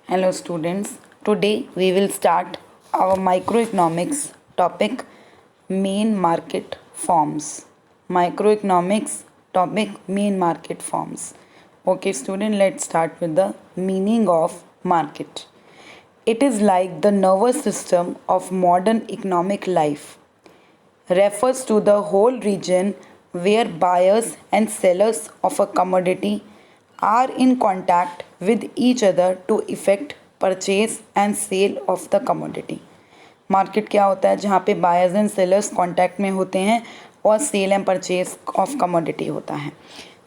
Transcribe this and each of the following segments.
Hello students, today we will start our microeconomics topic main market forms. Microeconomics topic main market forms. Okay student, let's start with the meaning of market. It is like the nervous system of modern economic life. Refers to the whole region where buyers and sellers of a commodity are in contact with each other to effect purchase and sale of the commodity. Market क्या होता है? जहाँ पे buyers and sellers contact में होते हैं और sale and purchase of commodity होता है.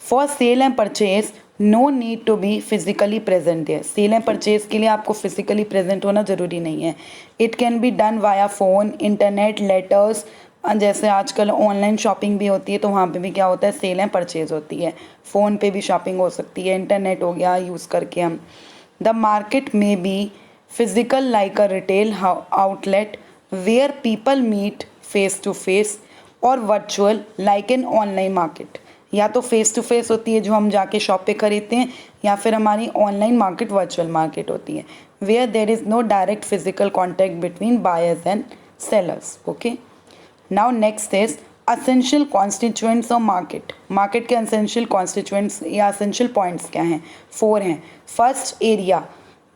For sale and purchase no need to be physically present there. Sale and purchase के लिए आपको फिजिकली प्रेजेंट होना ज़रूरी नहीं है. It can be done via phone, internet, letters. जैसे आजकल ऑनलाइन शॉपिंग भी होती है तो वहाँ पे भी क्या होता है? सेल एंड परचेज होती है. फ़ोन पे भी शॉपिंग हो सकती है, इंटरनेट हो गया यूज़ करके हम. द मार्केट में be physical like a retail outlet where people meet face to face और virtual like an online market. या तो फेस टू फेस होती है जो हम जाके शॉप पे खरीदते हैं, या फिर हमारी ऑनलाइन मार्केट वर्चुअल मार्केट होती है where there is no direct physical contact between buyers and sellers. Okay, now next is essential constituents of market. Market के असेंशियल कॉन्स्टिट्यूएंट्स या असेंशियल पॉइंट्स क्या हैं? 4 हैं. First, area,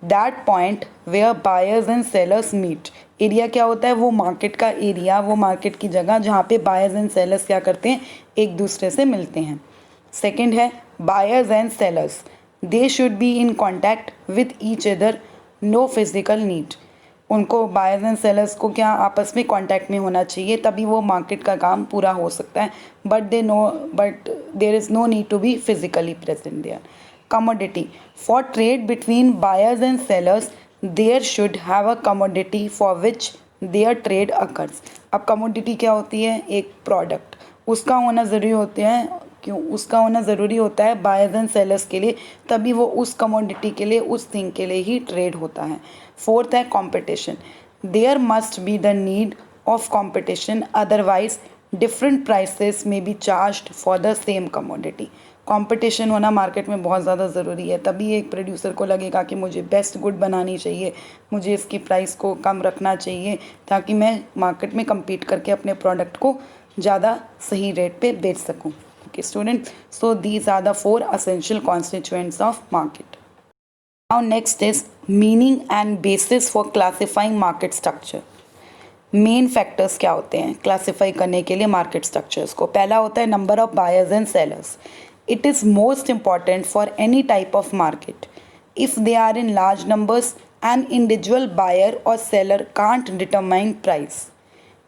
that point where buyers and sellers meet. Area क्या होता है? वो market का एरिया, वो मार्केट की जगह जहाँ पे बायर्स एंड सेलर्स क्या करते हैं? एक दूसरे से मिलते हैं. सेकेंड है buyers and sellers, they should be in contact with each other, no physical need. उनको बायर्स एंड सेलर्स को क्या आपस में कांटेक्ट में होना चाहिए, तभी वो मार्केट का काम पूरा हो सकता है. But there is no need to be physically present there. Commodity, for trade between buyers and sellers there should have a commodity for which there trade occurs. अब कमोडिटी क्या होती है? एक प्रोडक्ट, उसका होना ज़रूरी होता है. क्यों उसका होना ज़रूरी होता है? बायर्स एंड सेलर्स के लिए, तभी वो उस कमोडिटी के लिए, उस थिंग के लिए ही ट्रेड होता है. फोर्थ है competition. There must be the need of competition, otherwise different prices may be charged for the same commodity. Competition होना मार्केट में बहुत ज़्यादा ज़रूरी है, तभी एक प्रोड्यूसर को लगेगा कि मुझे बेस्ट गुड बनानी चाहिए, मुझे इसकी प्राइस को कम रखना चाहिए ताकि मैं मार्केट में कम्पीट करके अपने प्रोडक्ट को ज़्यादा सही रेट पे बेच सकूं. Okay student, so these are the 4 essential constituents of market. Now next is meaning and basis for classifying market structure. Main factors क्या होते हैं क्लासीफाई करने के लिए मार्केट स्ट्रक्चर्स को? पहला होता है number of buyers and sellers. It is most important for any type of market. If they are in large numbers an individual buyer और seller can't determine price.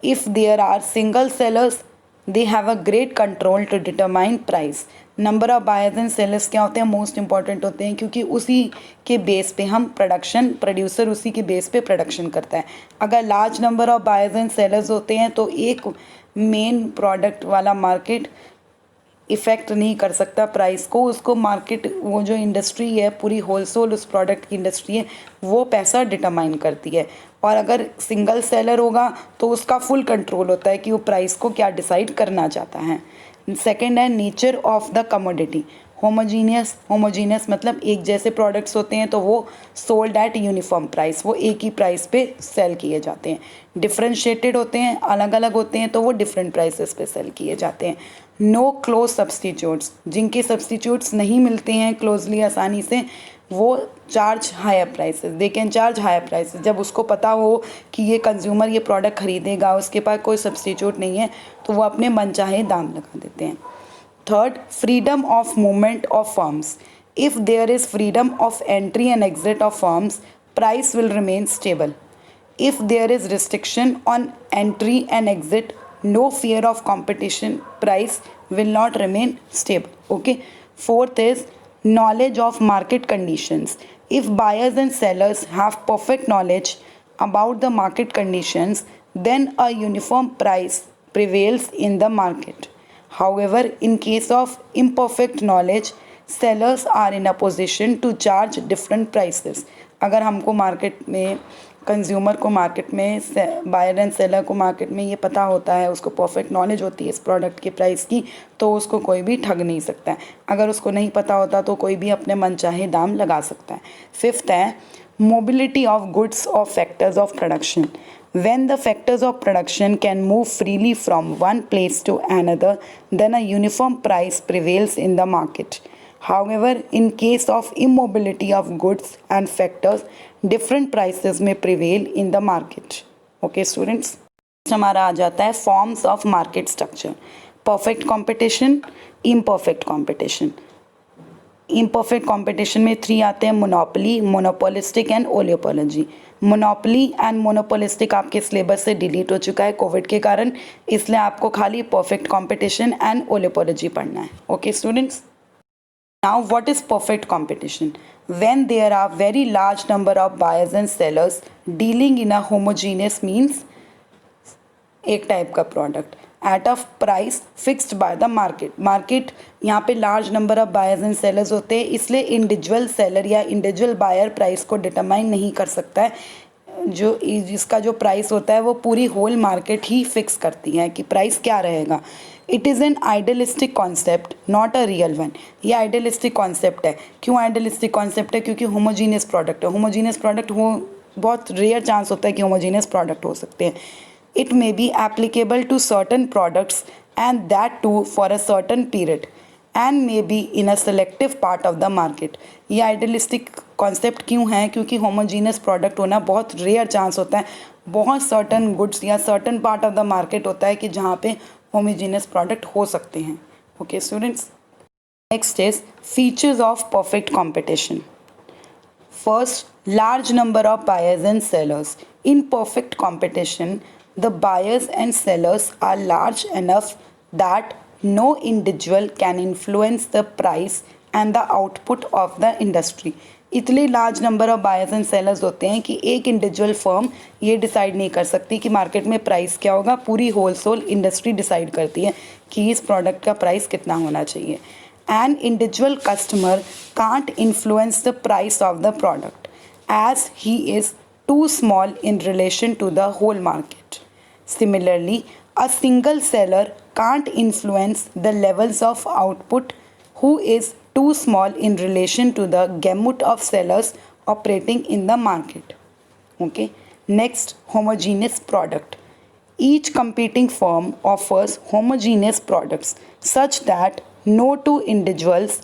If there are single sellers they have a great control to determine price. Number of buyers and sellers क्या होते हैं? Most important होते हैं, क्योंकि उसी के base पे हम प्रोड्यूसर उसी के बेस पे प्रोडक्शन करता है. अगर large number of buyers and sellers होते हैं तो एक मेन प्रोडक्ट वाला मार्केट इफ़ेक्ट नहीं कर सकता प्राइस को. उसको मार्केट, वो जो इंडस्ट्री है पूरी होलसेल उस प्रोडक्ट की इंडस्ट्री है, वो पैसा डिटरमाइन करती है. और अगर सिंगल सेलर होगा तो उसका फुल कंट्रोल होता है कि वो प्राइस को क्या डिसाइड करना चाहता है. सेकेंड है nature of the commodity. Homogeneous मतलब एक जैसे प्रोडक्ट्स होते हैं तो वो सोल्ड एट यूनिफॉर्म प्राइस, वो एक ही प्राइस पे सेल किए जाते हैं. डिफरेंशिएटेड होते हैं, अलग अलग होते हैं तो वो डिफरेंट प्राइसेस पे सेल किए जाते हैं. नो क्लोज सब्सटीट्यूट्स, जिनके सब्सटीट्यूट्स नहीं मिलते हैं क्लोजली आसानी से, वो charge higher prices. They can charge higher prices. जब उसको पता हो कि ये कंज्यूमर ये प्रोडक्ट खरीदेगा, उसके पास कोई सब्सटीट्यूट नहीं है, तो वो अपने मनचाहे दाम लगा देते हैं. Third, freedom of movement of firms. If there is freedom of entry and exit of firms, price will remain stable. If there is restriction on entry and exit, no fear of competition, price will not remain stable. Okay. Fourth is knowledge of market conditions. If buyers and sellers have perfect knowledge about the market conditions, then a uniform price prevails in the market. However, in case of imperfect knowledge, sellers are in a position to charge different prices. अगर हमको market में, consumer को market में, buyer and seller को market में ये पता होता है, उसको परफेक्ट नॉलेज होती है इस प्रोडक्ट के प्राइस की, तो उसको कोई भी ठग नहीं सकता है. अगर उसको नहीं पता होता तो कोई भी अपने मनचाहे दाम लगा सकता है. फिफ्थ है Mobility of goods or factors of production. When the factors of production can move freely from one place to another, then a uniform price prevails in the market. However, in case of immobility of goods and factors, different prices may prevail in the market. Okay, students? हमारा आ जाता है forms of market structure. Perfect competition, imperfect competition. Imperfect competition में 3 आते हैं: monopoly, monopolistic and oligopoly. Monopoly and monopolistic आपके syllabus से delete हो चुका है कोविड के कारण, इसलिए आपको खाली परफेक्ट कंपटीशन एंड ओलियोपोलॉजी पढ़ना है. Okay students. Now, what is perfect competition? When there are very large number of buyers and sellers dealing in a homogeneous means एक टाइप का product at a price fixed by the market यहाँ पे large number of buyers and sellers होते हैं, इसलिए individual seller या individual buyer price को determine नहीं कर सकता है. जो जिसका जो प्राइस होता है वो पूरी होल मार्केट ही फिक्स करती है कि प्राइस क्या रहेगा. It is an idealistic concept, not a real one. ये आइडियलिस्टिक कॉन्सेप्ट है. क्यों आइडियलिस्टिक कॉन्सेप्ट है? क्योंकि होमोजीनियस प्रोडक्ट है. होमोजीनियस प्रोडक्ट हो बहुत रेयर चांस होता है कि होमोजीनियस प्रोडक्ट हो सकते हैं. It may be applicable to certain products and that too for a certain period and may be in a selective part of the market. ये आइडियलिस्टिक कॉन्सेप्ट क्यों है? क्योंकि होमोजीनियस प्रोडक्ट होना बहुत रेयर चांस होता है. बहुत सर्टन गुड्स या certain part of the market होता है कि जहाँ पे होमोजीनियस प्रोडक्ट हो सकते हैं. Okay students. Next is features of perfect competition. First, large number of buyers and sellers. In perfect competition, the buyers and sellers are large enough that no individual can influence the price and the output of the industry. इतने large number of buyers and sellers होते हैं कि एक individual firm ये decide नहीं कर सकती कि मार्केट में प्राइस क्या होगा. पूरी होलसेल इंडस्ट्री डिसाइड करती है कि इस प्रोडक्ट का प्राइस कितना होना चाहिए. An individual customer can't influence the price of the product as he is too small in relation to the whole market. Similarly, a single seller can't influence the levels of output who is too small in relation to the gamut of sellers operating in the market. Okay. Next, homogeneous product. Each competing firm offers homogeneous products such that no two individuals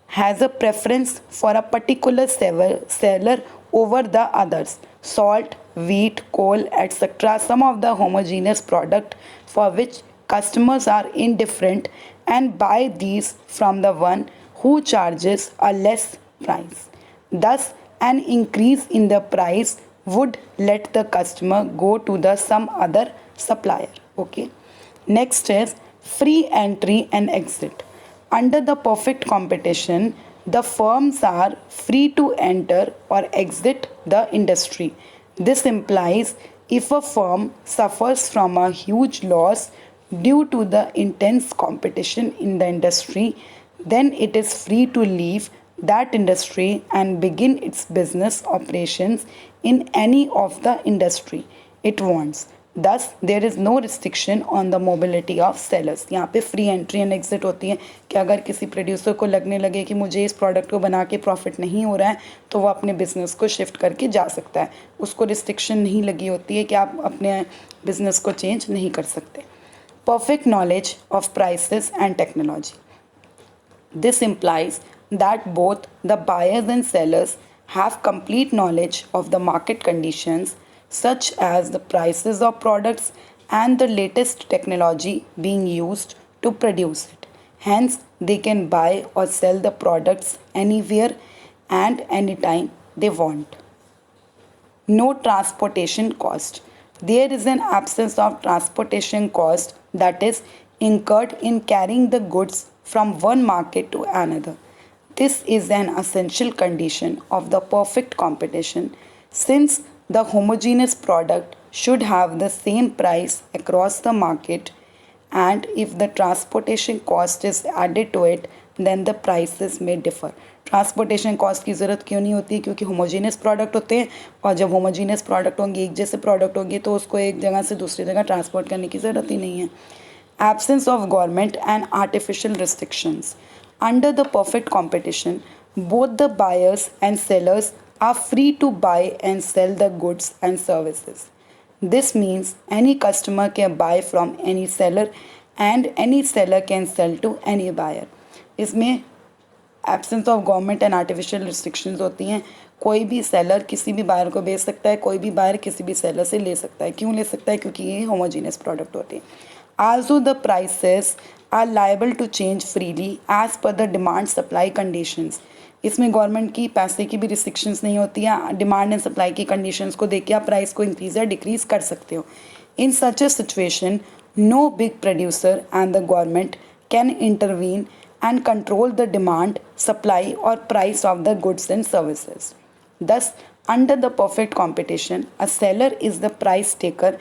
has a preference for a particular seller over the others. Salt, wheat, coal, etc. Some of the homogeneous product for which customers are indifferent and buy these from the one who charges a less price. Thus, an increase in the price would let the customer go to the some other supplier. Okay. Next is free entry and exit. Under the perfect competition, the firms are free to enter or exit the industry. This implies if a firm suffers from a huge loss due to the intense competition in the industry, then it is free to leave that industry and begin its business operations in any of the industry it wants. Thus, there is no restriction on the mobility of sellers. यहाँ पे free entry and exit होती है कि अगर किसी producer को लगने लगे कि मुझे इस प्रोडक्ट को बना के प्रॉफिट नहीं हो रहा है तो वो अपने बिजनेस को शिफ्ट करके जा सकता है. उसको रिस्ट्रिक्शन नहीं लगी होती है कि आप अपने बिजनेस को चेंज नहीं कर सकते. Perfect knowledge of prices and technology. This implies that both the buyers and sellers have complete knowledge of the market conditions, such as the prices of products and the latest technology being used to produce it. Hence, they can buy or sell the products anywhere and anytime they want. No transportation cost. There is an absence of transportation cost that is incurred in carrying the goods from one market to another. This is an essential condition of the perfect competition since the homogeneous product should have the same price across the market, and if the transportation cost is added to it, then the prices may differ. Transportation cost की ज़रूरत क्यों नहीं होती? क्योंकि homogeneous product होते हैं और जब होमोजीनियस प्रोडक्ट होंगे, एक जैसे प्रोडक्ट होंगे, तो उसको एक जगह से दूसरी जगह ट्रांसपोर्ट करने की ज़रूरत ही नहीं है. Absence of government and artificial restrictions. Under the perfect competition, both the buyers and sellers are free to buy and sell the goods and services. This means any customer can buy from any seller and any seller can sell to any buyer. इसमें absence of government and artificial restrictions होती हैं. कोई भी seller किसी भी buyer को बेच सकता है, कोई भी बायर किसी भी सेलर से ले सकता है. क्यों ले सकता है? क्योंकि ये होमोजीनियस प्रोडक्ट होती है. Also the prices are liable to change freely as per the demand supply conditions. इसमें गवर्नमेंट की पैसे की भी रिस्ट्रिक्शंस नहीं होती है. डिमांड एंड सप्लाई की कंडीशंस को देख के आप प्राइस को इंक्रीज या डिक्रीज कर सकते हो. In such a situation no big producer and the government can intervene and control the demand, supply or price of the goods and services. Thus, under the perfect competition, a seller is the price taker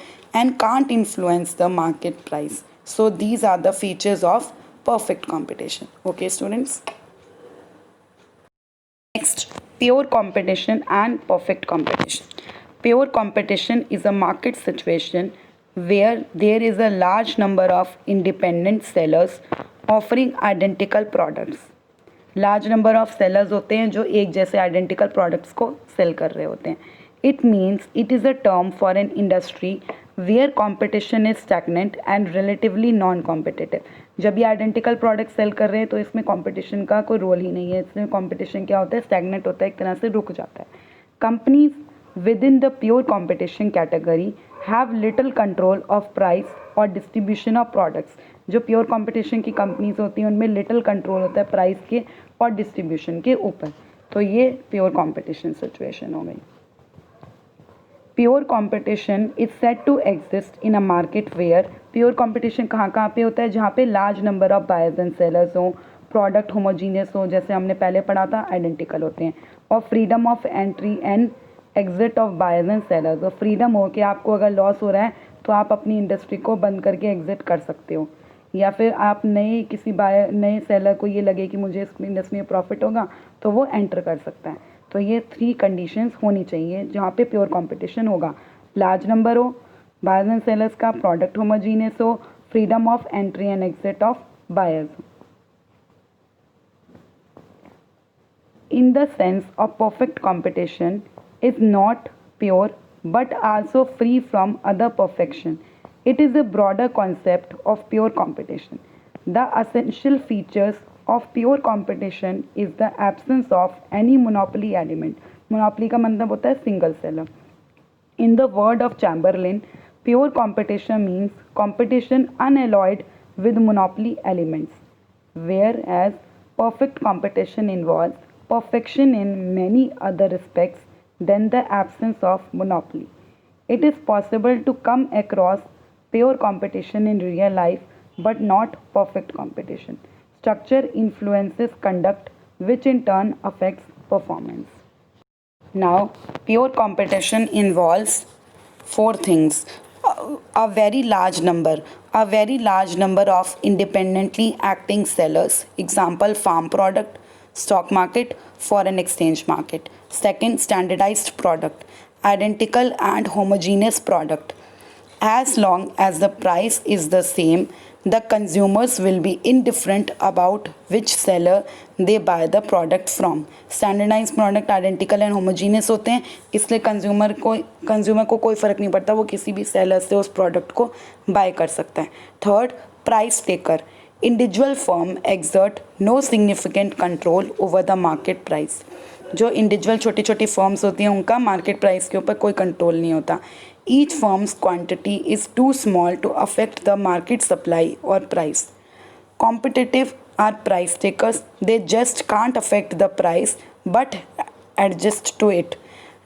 and can't influence the market price. So these are the features of perfect competition. Okay, students? Next, pure competition and perfect competition. Pure competition is a market situation where there is a large number of independent sellers offering identical products. Large number of sellers होते हैं जो एक जैसे identical products को cell कर रहे होते हैं. It means it is a term for an industry where competition is stagnant and relatively non competitive. जब ये आइडेंटिकल प्रोडक्ट सेल कर रहे हैं तो इसमें कॉम्पिटिशन का कोई रोल ही नहीं है. इसमें कॉम्पिटिशन क्या होता है? स्टैगनेंट होता है, एक तरह से रुक जाता है. Companies with in the pure competition category have little control of price और डिस्ट्रीब्यूशन ऑफ प्रोडक्ट्स. जो प्योर कंपटीशन की कंपनीज होती हैं उनमें लिटिल कंट्रोल होता है प्राइस के और डिस्ट्रीब्यूशन के ऊपर. तो ये प्योर कंपटीशन सिचुएशन हो गई. Pure competition is set to exist in a market where. Pure competition कहाँ कहाँ पे होता है? जहाँ पे large number of buyers and sellers हो, प्रोडक्ट होमोजीनियस हो, जैसे हमने पहले पढ़ा था आइडेंटिकल होते हैं, और freedom of entry and exit of buyers and sellers. और फ्रीडम हो कि आपको अगर लॉस हो रहा है तो आप अपनी इंडस्ट्री को बंद करके एग्जिट कर सकते हो, या फिर आप नए सेलर को ये लगे कि मुझे इस इंडस्ट्री में प्रॉफिट होगा तो वो एंटर कर सकता है. तो ये 3 कंडीशंस होनी चाहिए जहाँ पे प्योर कंपटीशन होगा. लार्ज नंबर हो, बायर्स एंड सेलर्स का, प्रोडक्ट होमोजीनियस हो, freedom of entry and exit of buyers. In the sense of perfect competition is not pure but also free from other perfection. It is a broader concept of pure competition. The essential features of pure competition is the absence of any monopoly element. Monopoly का मतलब होता है single seller. In the word of Chamberlain, pure competition means competition unalloyed with monopoly elements, whereas perfect competition involves perfection in many other respects than the absence of monopoly. It is possible to come across pure competition in real life but not perfect competition. Structure influences conduct, which in turn affects performance. Now, pure competition involves 4 things. A very large number of independently acting sellers. Example, farm product, stock market, foreign exchange market. Second, standardized product, identical and homogeneous product. As long as the price is the same, the consumers will be indifferent about which seller they buy the product from. Standardized product, identical and homogeneous होते हैं, इसलिए consumer को कोई फ़र्क नहीं पड़ता, वो किसी भी सेलर से उस प्रोडक्ट को बाय कर सकता है. Third, price taker. Individual firm exert no significant control over the market price. जो इंडिविजुअल छोटी छोटी फर्म्स होती हैं उनका मार्केट प्राइस के ऊपर कोई कंट्रोल नहीं होता. Each firm's quantity is too small to affect the market supply और price. Competitive are price takers. They just can't affect the price but adjust to it.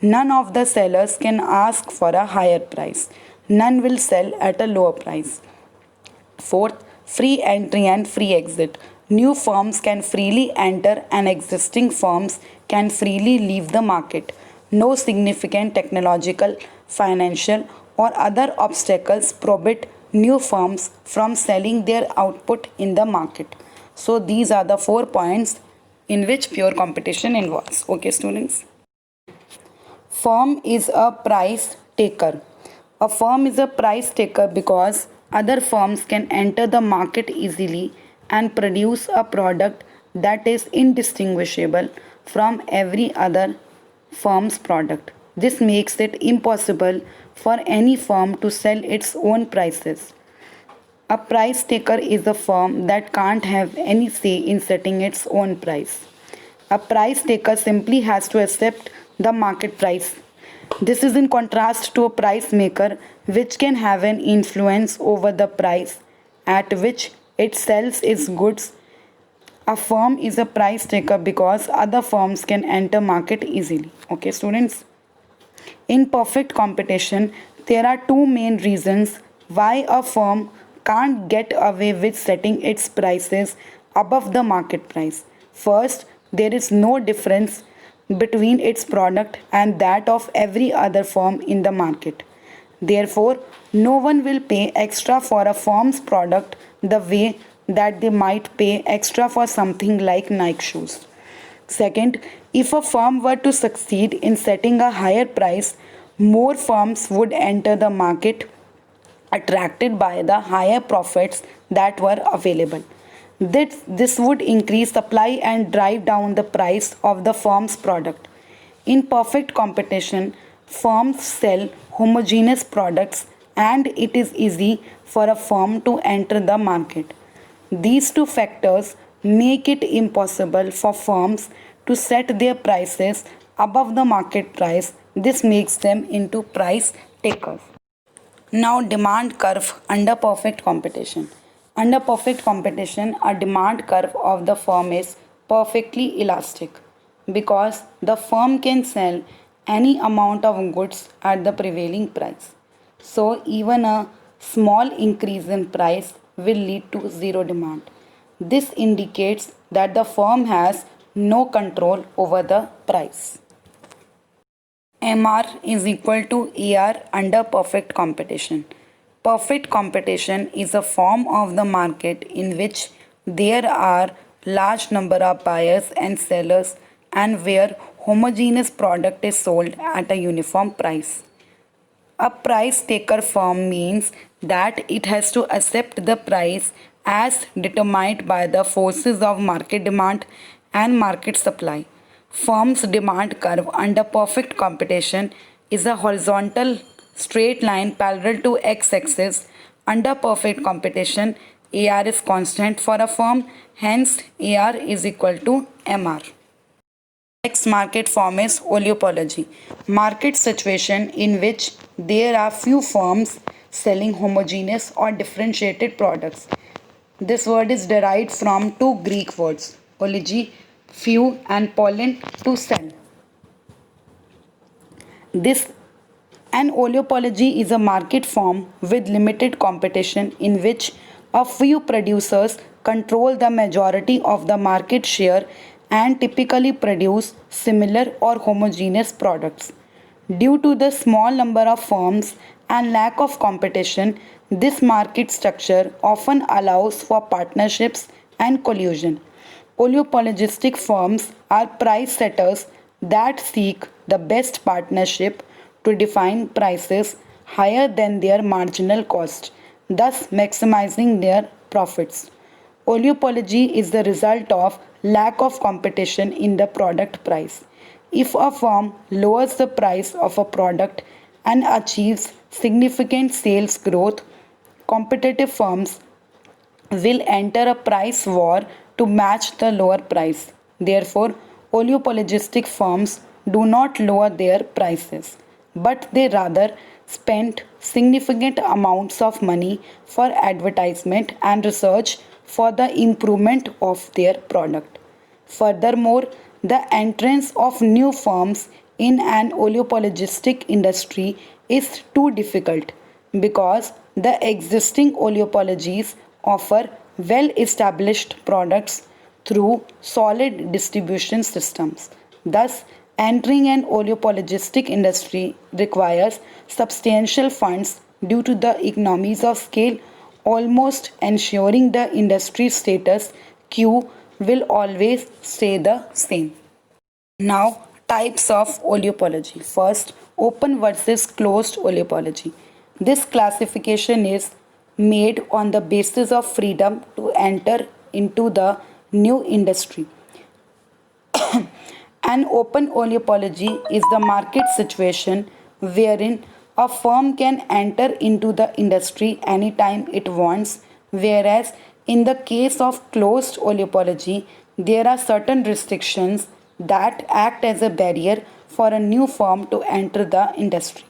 None of the sellers can ask for a higher price. None will sell at a lower price. Fourth, free entry and free exit. New firms can freely enter and existing firms can freely leave the market. No significant technological, financial, or other obstacles prohibit new firms from selling their output in the market. So these are the 4 points in which pure competition involves. Okay, students? Firm is a price taker. A firm is a price taker because other firms can enter the market easily and produce a product that is indistinguishable from every other firm's product. This makes it impossible for any firm to sell its own prices. A price taker is a firm that can't have any say in setting its own price. A price taker simply has to accept the market price. This is in contrast to a price maker, which can have an influence over the price at which it sells its goods. A firm is a price taker because other firms can enter market easily. Okay, students. In perfect competition, there are two main reasons why a firm can't get away with setting its prices above the market price. First, there is no difference between its product and that of every other firm in the market. Therefore, no one will pay extra for a firm's product the way that they might pay extra for something like Nike shoes. Second, if a firm were to succeed in setting a higher price, more firms would enter the market attracted by the higher profits that were available. This would increase supply and drive down the price of the firm's product. In perfect competition, firms sell homogeneous products and it is easy for a firm to enter the market. These two factors make it impossible for firms to set their prices above the market price. This makes them into price takers. Now, demand curve under perfect competition. Under perfect competition, a demand curve of the firm is perfectly elastic because the firm can sell any amount of goods at the prevailing price. So, even a small increase in price will lead to zero demand. This indicates that the firm has no control over the price. MR is equal to ER under perfect competition. Perfect competition is a form of the market in which there are large number of buyers and sellers and where homogeneous product is sold at a uniform price. A price taker firm means that it has to accept the price as determined by the forces of market demand and market supply. Firm's demand curve under perfect competition is a horizontal straight line parallel to x-axis. Under perfect competition, AR is constant for a firm, hence AR is equal to MR. Next market form is oleopology. Market situation in which there are few firms selling homogeneous or differentiated products. This word is derived from two Greek words, ology, few, and pollen, to sell. This An oleopology is a market form with limited competition in which a few producers control the majority of the market share and typically produce similar or homogeneous products. Due to the small number of firms and lack of competition, this market structure often allows for partnerships and collusion. Oleopolistic firms are price setters that seek the best partnership to define prices higher than their marginal cost, thus maximizing their profits. Oleopology is the result of lack of competition in the product price. If a firm lowers the price of a product and achieves significant sales growth, competitive firms will enter a price war to match the lower price. Therefore, oleopolistic firms do not lower their prices, but they rather spend significant amounts of money for advertisement and research for the improvement of their product. Furthermore, the entrance of new firms in an oleopolistic industry is too difficult because the existing oleopolies offer well established products through solid distribution systems. Thus, entering an oleopolistic industry requires substantial funds due to the economies of scale, almost ensuring the industry status quo will always stay the same. Now, types of oleopology. First, open versus closed oleopology. This classification is made on the basis of freedom to enter into the new industry An open oleopology is the market situation wherein a firm can enter into the industry anytime it wants, whereas in the case of closed oleopology, there are certain restrictions that act as a barrier for a new firm to enter the industry.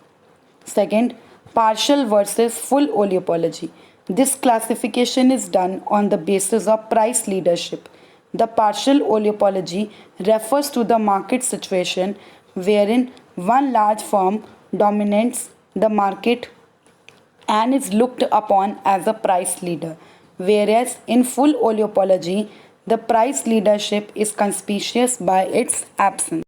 Second, partial versus full oleopology. This classification is done on the basis of price leadership. The partial oleopology refers to the market situation wherein one large firm dominates the market and is looked upon as a price leader, whereas in full oleopology, the price leadership is conspicuous by its absence.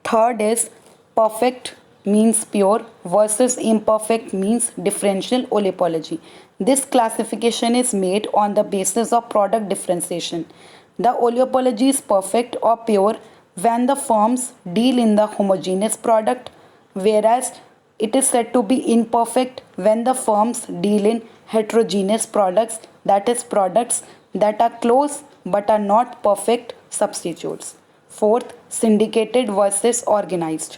Third is perfect means pure versus imperfect means differential oleopology. This classification is made on the basis of product differentiation. The oleopology is perfect or pure when the firms deal in the homogeneous product, whereas it is said to be imperfect when the firms deal in heterogeneous products, that is, products that are close but are not perfect substitutes. Fourth, syndicated versus organized.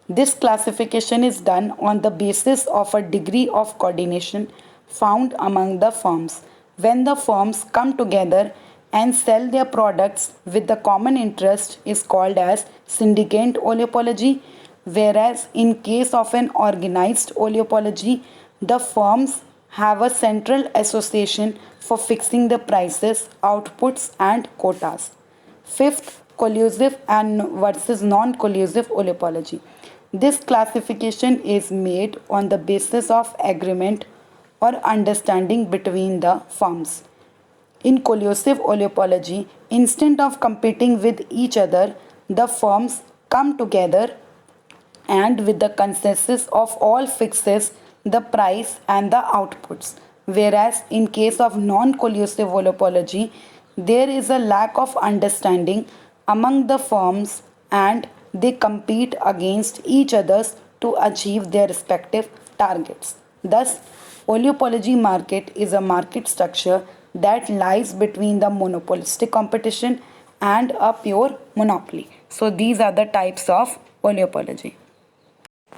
This classification is done on the basis of a degree of coordination found among the firms. When the firms come together and sell their products with the common interest is called as syndicate oleopology, whereas in case of an organized oleopology, the firms have a central association for fixing the prices, outputs and quotas. Fifth, collusive and versus non-collusive oleopology. This classification is made on the basis of agreement or understanding between the firms. In collusive oleopology, instead of competing with each other, the firms come together and with the consensus of all fixes the price and the outputs. Whereas in case of non-collusive oleopology, there is a lack of understanding among the firms and they compete against each others to achieve their respective targets. Thus, oleopology market is a market structure that lies between the monopolistic competition and a pure monopoly. So these are the types of oleopology.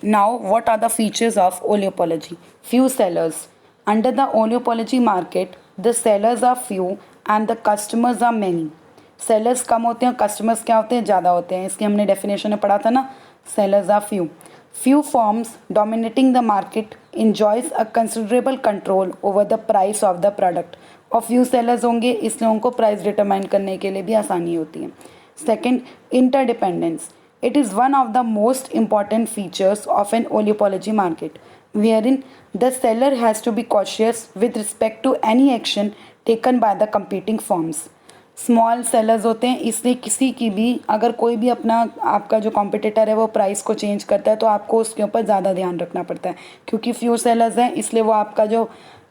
Now, what are the features of oleopology? Few sellers. Under the oleopology market, the sellers are few and the customers are many. Sellers कम होते हैं, customers क्या होते हैं, ज़्यादा होते हैं. इसकी हमने definition में पढ़ा था ना. Sellers are few. Few firms dominating the market enjoys a considerable control over the price of the product. और few sellers होंगे, इसलिए उनको price determine करने के लिए भी आसानी होती है. Second, interdependence. It is one of the most important features of an oleopology market, wherein the seller has to be cautious with respect to any action taken by the competing firms. Small sellers होते हैं, इसलिए किसी की भी अगर कोई भी अपना आपका जो कॉम्पिटिटर है वो प्राइस को चेंज करता है तो आपको उसके ऊपर ज़्यादा ध्यान रखना पड़ता है, क्योंकि फ्यू सेलर्स हैं इसलिए वो आपका जो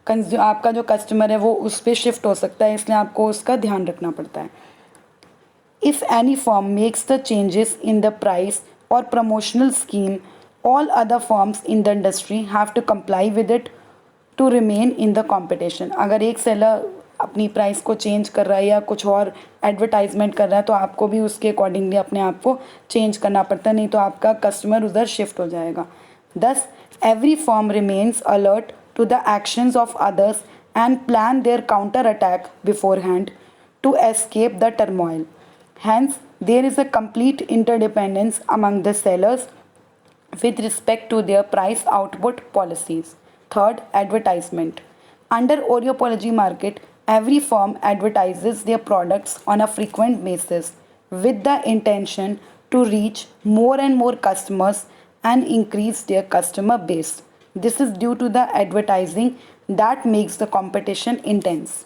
कस्टमर है वो उस पर शिफ्ट हो सकता है, इसलिए आपको उसका ध्यान रखना पड़ता है. If any firm makes the changes in the price or promotional scheme, all other firms in the industry have to comply with it to remain in the competition. अगर एक सेलर अपनी प्राइस को चेंज कर रहा है या कुछ और एडवर्टाइजमेंट कर रहा है तो आपको भी उसके अकॉर्डिंगली अपने आप को चेंज करना पड़ता है, नहीं तो आपका कस्टमर उधर शिफ्ट हो जाएगा. Thus, every firm remains alert to the actions of others and plan their counter attack beforehand to escape the turmoil. Hence, there is a complete interdependence among the sellers with respect to their price output policies. Third, advertisement. Under oleopology market, every firm advertises their products on a frequent basis with the intention to reach more and more customers and increase their customer base. This is due to the advertising that makes the competition intense.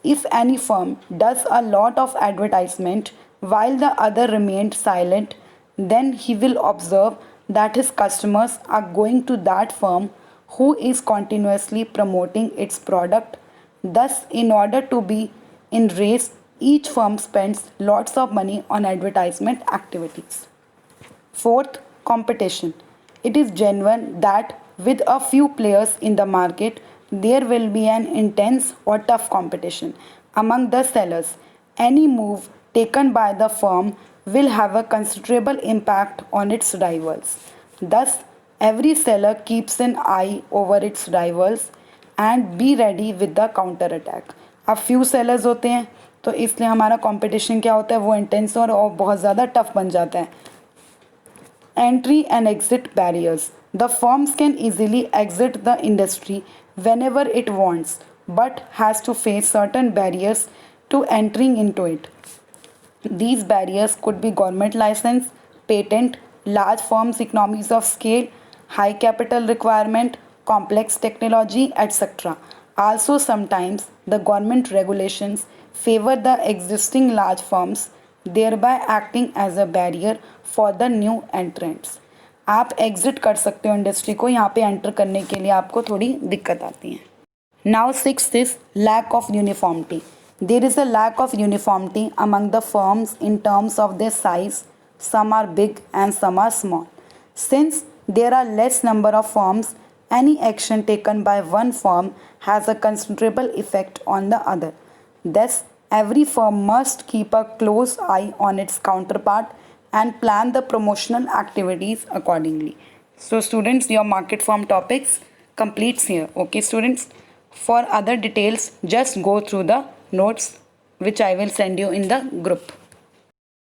If any firm does a lot of advertisement while the other remained silent, then he will observe that his customers are going to that firm who is continuously promoting its product. Thus, in order to be in race, each firm spends lots of money on advertisement activities. Fourth, competition. It is genuine that with a few players in the market, there will be an intense or tough competition among the sellers. Any move taken by the firm will have a considerable impact on its rivals. Thus, every seller keeps an eye over its rivals and be ready with the counter attack. अब few sellers होते हैं तो इसलिए हमारा competition क्या होता है वो intense और बहुत ज़्यादा tough बन जाता है. Entry and exit barriers. The firms can easily exit the industry whenever it wants, but has to face certain barriers to entering into it. These barriers could be government license, patent, large firms' economies of scale, high capital requirement, complex technology, etc. Also, sometimes the government regulations favor the existing large firms, thereby acting as a barrier for the new entrants. आप exit कर सकते हो industry को, यहाँ पे enter करने के लिए आपको थोड़ी दिक्कत आती है. Now, sixth is lack of uniformity. There is a lack of uniformity among the firms in terms of their size. Some are big and some are small. Since there are less number of firms, any action taken by one firm has a considerable effect on the other. Thus, every firm must keep a close eye on its counterpart and plan the promotional activities accordingly. So students, your market form topics completes here. Okay students, for other details just go through the notes which I will send you in the group.